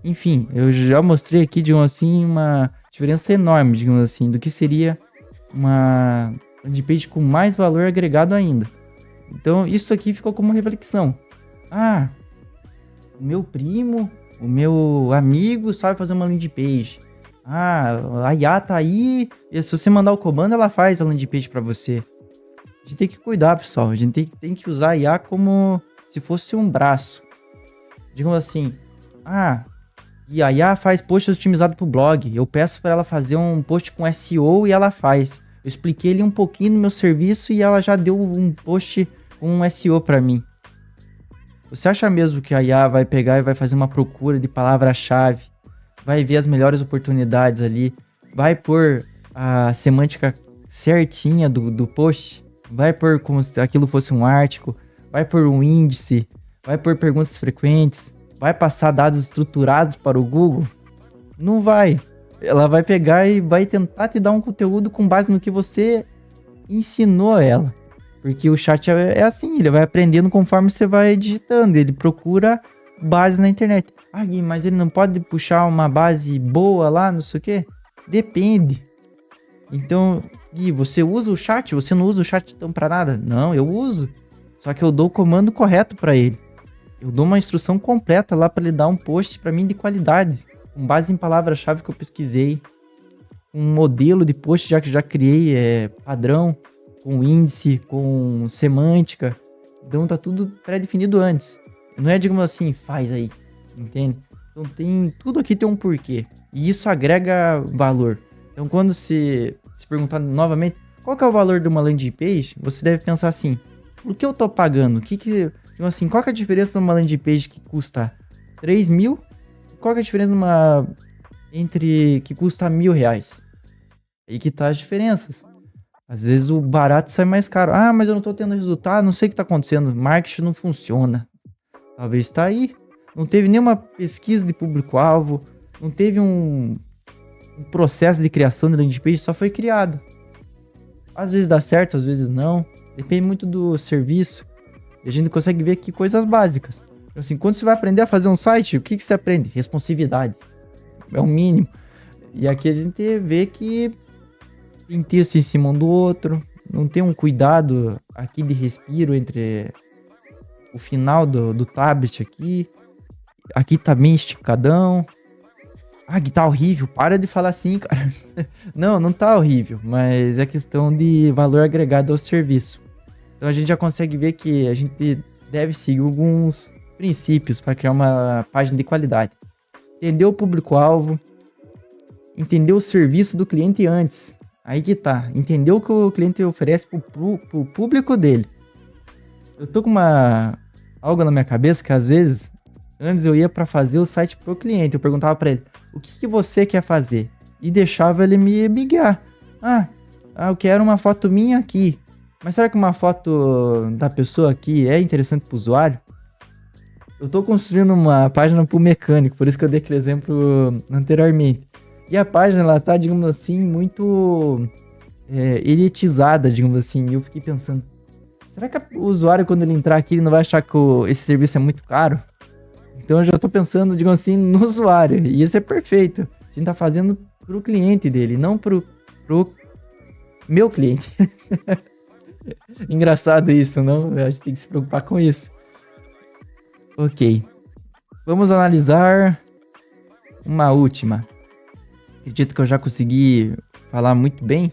Enfim, eu já mostrei aqui, digamos assim, uma diferença enorme, digamos assim, do que seria uma landing page com mais valor agregado ainda. Então, isso aqui ficou como reflexão. O meu primo, o meu amigo sabe fazer uma landing page. A IA tá aí, e se você mandar o comando, ela faz a landing page para você. A gente tem que cuidar, pessoal. A gente tem que usar a IA como se fosse um braço. Digamos assim, e a IA faz post otimizado pro blog. Eu peço para ela fazer um post com SEO e ela faz. Eu expliquei ali um pouquinho no meu serviço e ela já deu um post com um SEO para mim. Você acha mesmo que a IA vai pegar e vai fazer uma procura de palavra-chave? Vai ver as melhores oportunidades ali? Vai pôr a semântica certinha do post? Vai pôr como se aquilo fosse um artigo? Vai pôr um índice? Vai pôr perguntas frequentes? Vai passar dados estruturados para o Google? Não vai. Ela vai pegar e vai tentar te dar um conteúdo com base no que você ensinou ela. Porque o chat é assim, ele vai aprendendo conforme você vai digitando. Ele procura base na internet. Gui, mas ele não pode puxar uma base boa lá, não sei o quê? Depende. Então, Gui, você usa o chat? Você não usa o chat então para nada? Não, eu uso. Só que eu dou o comando correto para ele. eu dou uma instrução completa lá para ele dar um post para mim de qualidade, com base em palavra-chave que eu pesquisei, um modelo de post já que já criei, padrão, com índice, com semântica. Então tá tudo pré-definido antes. Não é, digamos assim, faz aí, entende? Então tudo aqui tem um porquê. E isso agrega valor. Então quando se perguntar novamente, qual que é o valor de uma landing page? Você deve pensar assim, por que eu tô pagando? Tipo assim, qual que é a diferença de uma landing page que custa 3 mil? Qual que é a diferença que custa R$1.000? Aí que tá as diferenças. Às vezes o barato sai mais caro. Ah, mas eu não tô tendo resultado, não sei o que tá acontecendo. Marketing não funciona. Talvez tá aí. Não teve nenhuma pesquisa de público-alvo. Não teve um processo de criação de landing page, só foi criado. Às vezes dá certo, às vezes não. Depende muito do serviço. E a gente consegue ver aqui coisas básicas. Então, assim, quando você vai aprender a fazer um site, o que você aprende? Responsividade. É o mínimo. E aqui a gente vê que tem texto em cima um do outro. Não tem um cuidado aqui de respiro entre o final do tablet aqui. Aqui tá bem esticadão. Ah, que tá horrível. Para de falar assim, cara. Não tá horrível. Mas é questão de valor agregado ao serviço. Então a gente já consegue ver que a gente deve seguir alguns princípios para criar uma página de qualidade. Entender o público-alvo. Entender o serviço do cliente antes. Aí que tá. Entender o que o cliente oferece pro público dele. Eu tô com algo na minha cabeça que às vezes, antes eu ia para fazer o site pro cliente. Eu perguntava para ele, o que você quer fazer? E deixava ele me guiar. Eu quero uma foto minha aqui. Mas será que uma foto da pessoa aqui é interessante pro usuário? Eu tô construindo uma página pro mecânico, por isso que eu dei aquele exemplo anteriormente. E a página, ela tá, digamos assim, muito elitizada, digamos assim. E eu fiquei pensando, será que o usuário, quando ele entrar aqui, ele não vai achar que esse serviço é muito caro? Então eu já tô pensando, digamos assim, no usuário. E isso é perfeito. A gente tá fazendo pro cliente dele, não pro meu cliente. Engraçado isso, não? A gente tem que se preocupar com isso. Ok. Vamos analisar uma última. Acredito que eu já consegui falar muito bem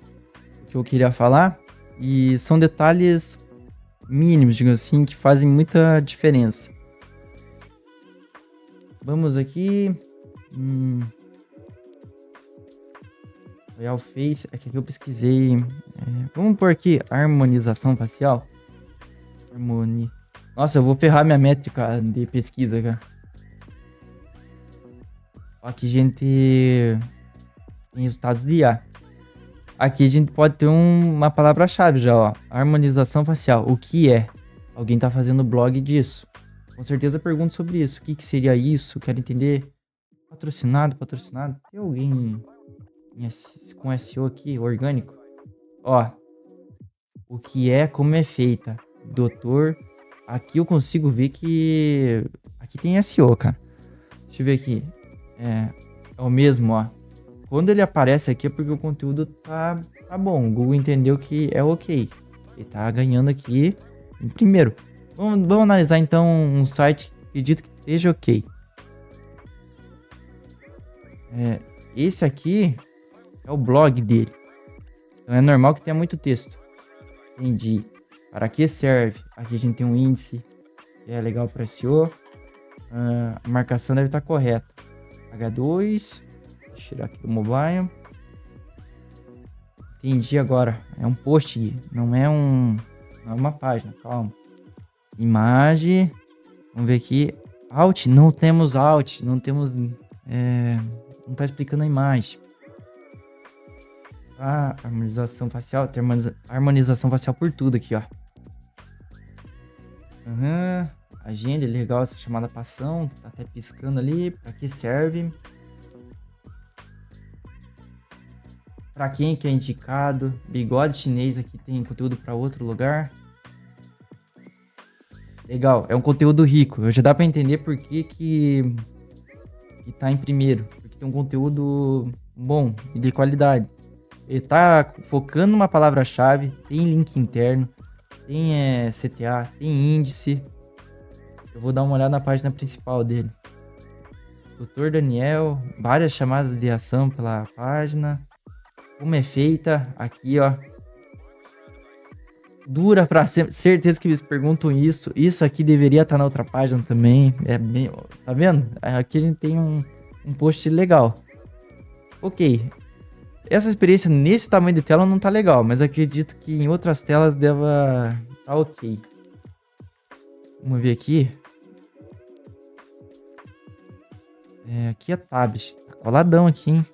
o que eu queria falar. E são detalhes mínimos, digamos assim, que fazem muita diferença. Vamos aqui. Royal Face. Aqui eu pesquisei. Vamos por aqui. Harmonização facial. Nossa, eu vou ferrar minha métrica de pesquisa, cara. Aqui a gente tem resultados de IA. Aqui a gente pode ter uma palavra-chave já, ó. Harmonização facial. O que é? Alguém tá fazendo blog disso. Com certeza pergunta sobre isso. O que seria isso? Quero entender. Patrocinado. Tem alguém com SEO aqui, orgânico? Ó. O que é, como é feita. Doutor. Aqui eu consigo ver que... Aqui tem SEO, cara. Deixa eu ver aqui. É o mesmo, ó. Quando ele aparece aqui é porque o conteúdo tá bom. O Google entendeu que é ok. Ele tá ganhando aqui em primeiro. Vamos analisar então um site que acredito que esteja ok. Esse aqui é o blog dele. Então é normal que tenha muito texto. Entendi. Para que serve? Aqui a gente tem um índice que é legal para SEO. A marcação deve estar correta. H2. Deixa eu tirar aqui do mobile. Entendi agora. É um post, não é uma página. Calma. Imagem. Vamos ver aqui. Alt. Não temos alt. Não temos... não tá explicando a imagem. Harmonização facial. Tem harmonização facial por tudo aqui, ó. Agenda, legal essa chamada pra ação. Tá até piscando ali. Pra que serve? Pra quem que é indicado? Bigode chinês aqui tem conteúdo pra outro lugar. Legal, é um conteúdo rico. Já dá pra entender por que tá em primeiro. Porque tem um conteúdo bom e de qualidade. Ele tá focando numa palavra-chave. Tem link interno. Tem CTA. Tem índice. Eu vou dar uma olhada na página principal dele. Doutor Daniel, várias chamadas de ação pela página. Como é feita, aqui ó. Dura pra sempre, certeza que eles perguntam isso. Isso aqui deveria estar na outra página também. É bem, tá vendo? Aqui a gente tem um post legal. Ok, essa experiência nesse tamanho de tela não tá legal, mas acredito que em outras telas deva tá ok. Vamos ver aqui. Aqui é tablet, tá coladão aqui, hein?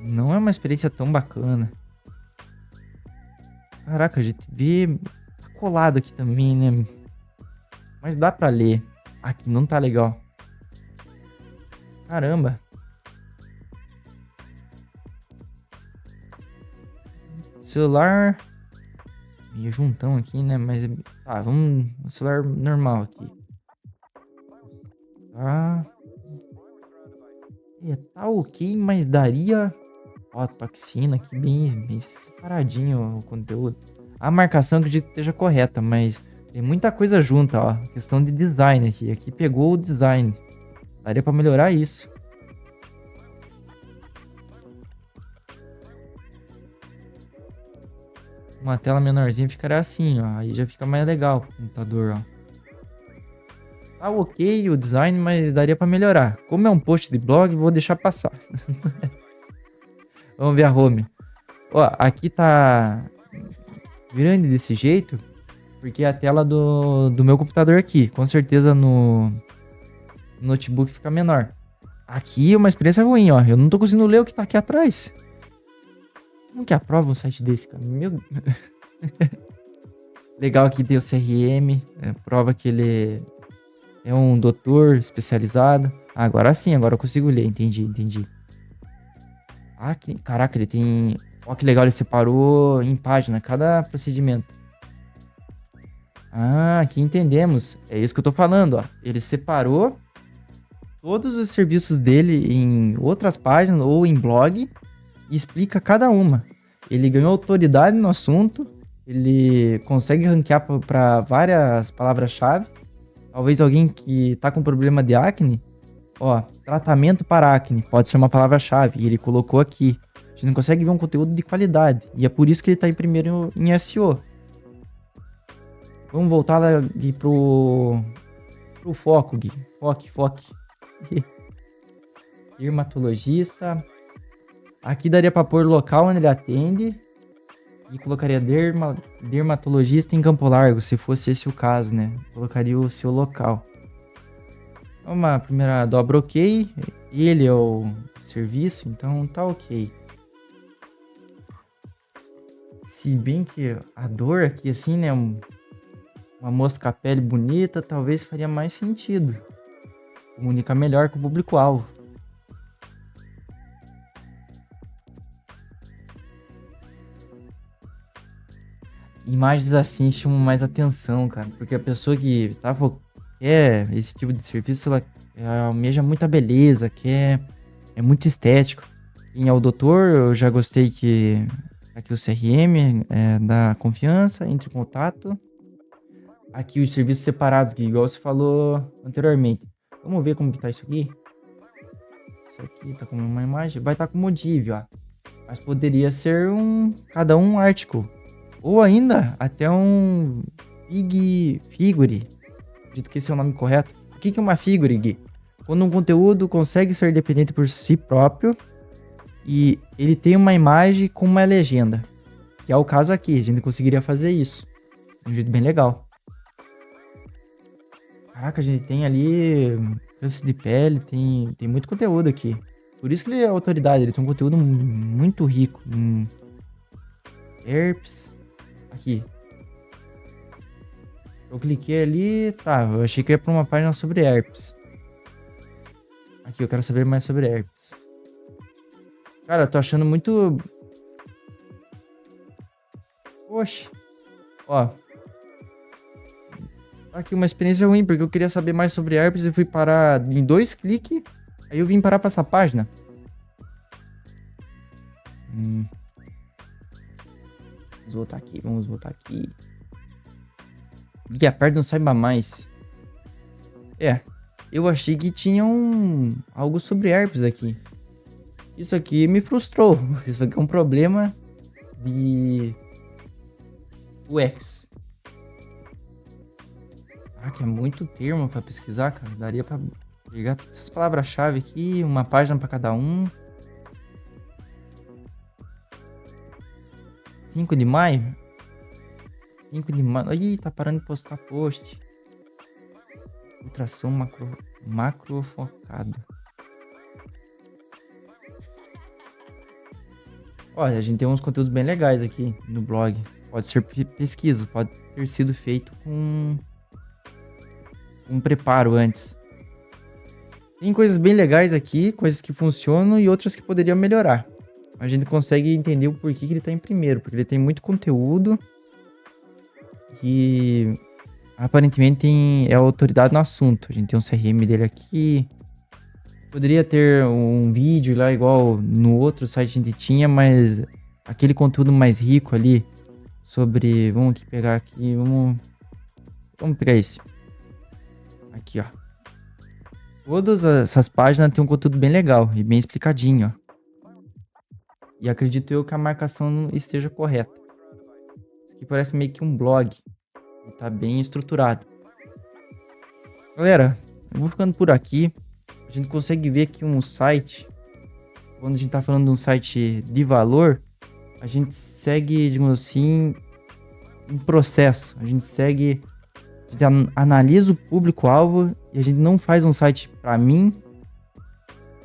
Não é uma experiência tão bacana. Caraca, a gente vê tá colado aqui também, né? Mas dá pra ler. Aqui não tá legal. Caramba. Celular meio juntão aqui, né? Mas tá, vamos no celular normal aqui. Tá. Tá ok, mas daria. Ó, toxina aqui bem separadinho o conteúdo. A marcação acredito que esteja correta, mas tem muita coisa junta, ó. Questão de design aqui. Aqui pegou o design. Daria pra melhorar isso. Uma tela menorzinha ficaria assim, ó. Aí já fica mais legal o computador, ó. Tá ok o design, mas daria pra melhorar. Como é um post de blog, vou deixar passar. Vamos ver a home. Ó, aqui tá grande desse jeito, porque é a tela do meu computador aqui. Com certeza no notebook fica menor. Aqui é uma experiência ruim, ó. Eu não tô conseguindo ler o que tá aqui atrás. Como que aprova um site desse, cara? Meu... Legal que tem o CRM, prova que ele é um doutor especializado. Agora sim, agora eu consigo ler, entendi. Caraca, ele tem... Ó que legal, ele separou em página cada procedimento. Aqui entendemos. É isso que eu tô falando, ó. Ele separou todos os serviços dele em outras páginas ou em blog e explica cada uma. Ele ganhou autoridade no assunto, ele consegue ranquear para várias palavras-chave. Talvez alguém que tá com problema de acne, ó, tratamento para acne, pode ser uma palavra-chave, e ele colocou aqui. A gente não consegue ver um conteúdo de qualidade, e é por isso que ele tá em primeiro em SEO. Vamos voltar lá, Gui, pro foco, Gui. Foque. Dermatologista. Aqui daria para pôr local onde ele atende. E colocaria dermatologista em Campo Largo, se fosse esse o caso, né? Colocaria o seu local. Uma primeira dobra ok. Ele é o serviço, então tá ok. Se bem que a dor aqui, assim, né? Uma moça com a pele bonita, talvez faria mais sentido. Comunicar melhor com o público-alvo. Imagens assim chamam mais atenção, cara. Porque a pessoa que quer esse tipo de serviço, ela almeja muita beleza, é muito estético. Em ao doutor, eu já gostei que aqui o CRM dá confiança, entre em contato. Aqui os serviços separados, que igual você falou anteriormente. Vamos ver como que tá isso aqui. Isso aqui tá como uma imagem. Vai estar como div, ó. Mas poderia ser cada um article. Ou ainda, até um figure. Acredito que esse é o nome correto. O que é uma figure, Gui? Quando um conteúdo consegue ser dependente por si próprio e ele tem uma imagem com uma legenda. Que é o caso aqui. A gente conseguiria fazer isso. De um jeito bem legal. Caraca, a gente tem ali câncer de pele, tem muito conteúdo aqui. Por isso que ele é autoridade. Ele tem um conteúdo muito rico. Herpes... Aqui. Eu cliquei ali. Tá, eu achei que ia pra uma página sobre herpes. Aqui, eu quero saber mais sobre herpes. Cara, eu tô achando muito... Oxe. Ó. Aqui uma experiência ruim, porque eu queria saber mais sobre herpes e fui parar em 2 cliques. Aí eu vim parar pra essa página. Vamos voltar aqui. E aperta não saiba mais. Eu achei que tinha algo sobre herpes aqui. Isso aqui me frustrou. Isso aqui é um problema de UX. Que é muito termo pra pesquisar, cara. Daria pra pegar todas essas palavras-chave aqui, uma página pra cada um. 5 de maio? 5 de maio. Ih, tá parando de postar post. Ultrassom macrofocado. Olha, a gente tem uns conteúdos bem legais aqui no blog. Pode ser pesquisa, pode ter sido feito com um preparo antes. Tem coisas bem legais aqui, coisas que funcionam e outras que poderiam melhorar. A gente consegue entender o porquê que ele tá em primeiro, porque ele tem muito conteúdo e aparentemente é autoridade no assunto. A gente tem um CRM dele aqui. Poderia ter um vídeo lá igual no outro site a gente tinha, mas aquele conteúdo mais rico ali sobre... Vamos aqui pegar aqui, vamos pegar esse. Aqui, ó. Todas essas páginas têm um conteúdo bem legal e bem explicadinho, ó. E acredito eu que a marcação esteja correta. Isso aqui parece meio que um blog. E tá bem estruturado. Galera, eu vou ficando por aqui. A gente consegue ver aqui um site. Quando a gente tá falando de um site de valor, a gente segue, digamos assim, um processo. A gente analisa o público-alvo e a gente não faz um site para mim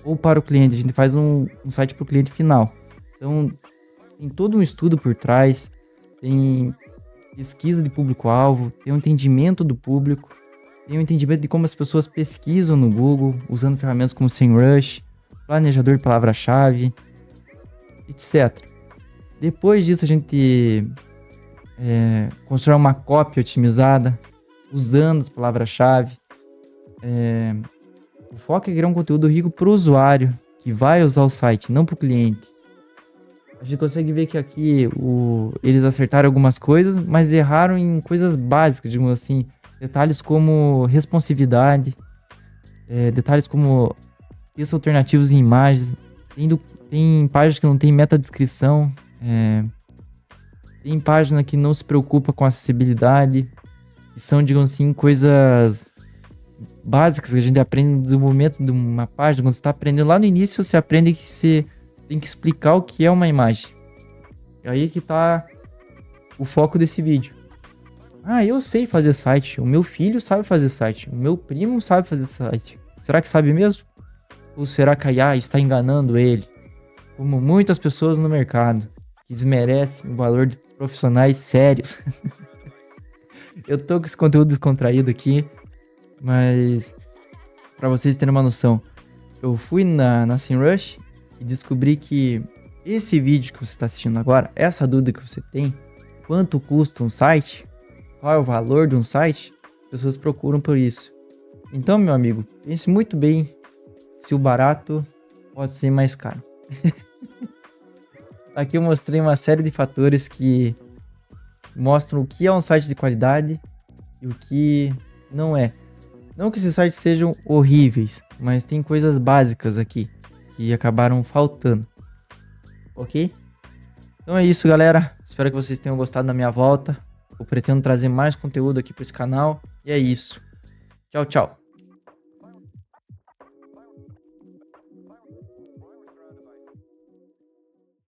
ou para o cliente. A gente faz um site para o cliente final. Então, tem todo um estudo por trás, tem pesquisa de público-alvo, tem um entendimento do público, tem um entendimento de como as pessoas pesquisam no Google, usando ferramentas como SEMrush, planejador de palavra-chave, etc. Depois disso, a gente constrói uma cópia otimizada, usando as palavras-chave. O foco é criar um conteúdo rico para o usuário, que vai usar o site, não para o cliente. A gente consegue ver que aqui eles acertaram algumas coisas, mas erraram em coisas básicas, digamos assim. Detalhes como responsividade, detalhes como textos alternativos em imagens. Tem páginas que não tem metadescrição, tem página que não se preocupa com acessibilidade, que são, digamos assim, coisas básicas que a gente aprende no desenvolvimento de uma página. Quando você está aprendendo lá no início, você aprende que você tem que explicar o que é uma imagem. E aí que tá o foco desse vídeo. Eu sei fazer site. O meu filho sabe fazer site. O meu primo sabe fazer site. Será que sabe mesmo? Ou será que a IA está enganando ele? Como muitas pessoas no mercado que desmerecem o valor de profissionais sérios. Eu tô com esse conteúdo descontraído aqui, mas para vocês terem uma noção, eu fui na SEMrush e descobri que esse vídeo que você está assistindo agora, essa dúvida que você tem, quanto custa um site, qual é o valor de um site, as pessoas procuram por isso. Então, meu amigo, pense muito bem se o barato pode ser mais caro. Aqui eu mostrei uma série de fatores que mostram o que é um site de qualidade e o que não é. Não que esses sites sejam horríveis, mas tem coisas básicas aqui que acabaram faltando. Ok? Então é isso, galera. Espero que vocês tenham gostado da minha volta. Eu pretendo trazer mais conteúdo aqui para esse canal. E é isso. Tchau, tchau.